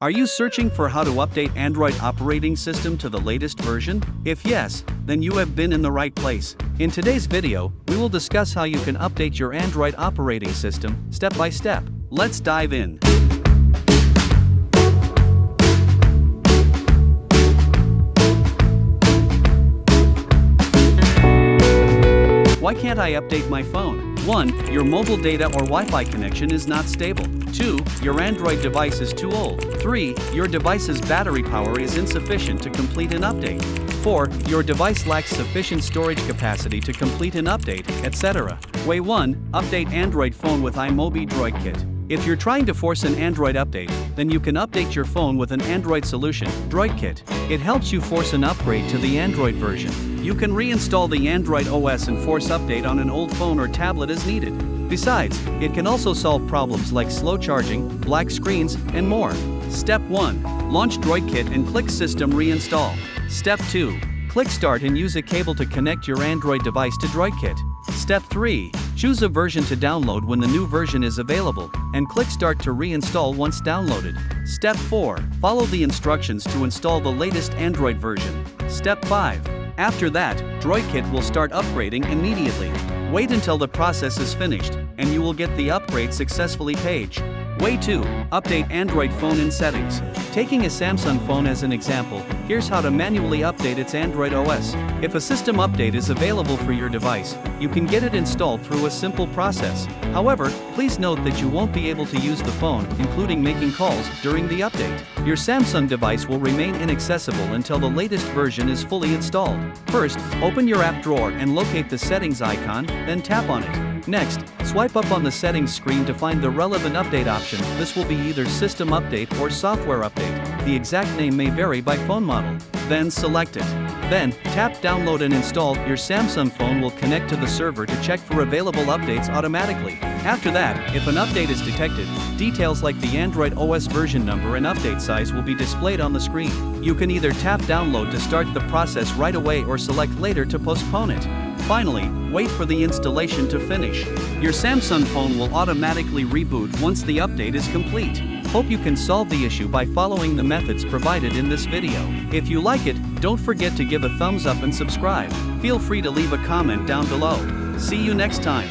Are you searching for how to update Android operating system to the latest version? If yes, then you have been in the right place. In today's video, we will discuss how you can update your Android operating system, step by step. Let's dive in. Why can't I update my phone? 1. Your mobile data or Wi-Fi connection is not stable. 2. Your Android device is too old. 3. Your device's battery power is insufficient to complete an update. 4. Your device lacks sufficient storage capacity to complete an update, etc. Way 1. Update Android phone with iMobie DroidKit. If you're trying to force an Android update, then you can update your phone with an Android solution, DroidKit. It helps you force an upgrade to the Android version. You can reinstall the Android OS and force update on an old phone or tablet as needed. Besides, it can also solve problems like slow charging, black screens, and more. Step 1. Launch DroidKit and click System Reinstall. Step 2. Click Start and use a cable to connect your Android device to DroidKit. Step 3. Choose a version to download when the new version is available, and click Start to reinstall once downloaded. Step 4. Follow the instructions to install the latest Android version. Step 5. After that, DroidKit will start upgrading immediately. Wait until the process is finished, and you will get the upgrade successfully page. Way 2. Update Android phone in settings. Taking a Samsung phone as an example, here's how to manually update its Android OS. If a system update is available for your device, you can get it installed through a simple process. However, please note that you won't be able to use the phone, including making calls, during the update. Your Samsung device will remain inaccessible until the latest version is fully installed. First, open your app drawer and locate the settings icon, then tap on it. Next, swipe up on the settings screen to find the relevant update option. This will be either System Update or Software Update. The exact name may vary by phone model. Then select it. Then, tap Download and install. Your Samsung phone will connect to the server to check for available updates automatically. After that, if an update is detected, details like the Android OS version number and update size will be displayed on the screen. You can either tap Download to start the process right away or select Later to postpone it. Finally, wait for the installation to finish. Your Samsung phone will automatically reboot once the update is complete. Hope you can solve the issue by following the methods provided in this video. If you like it, don't forget to give a thumbs up and subscribe. Feel free to leave a comment down below. See you next time.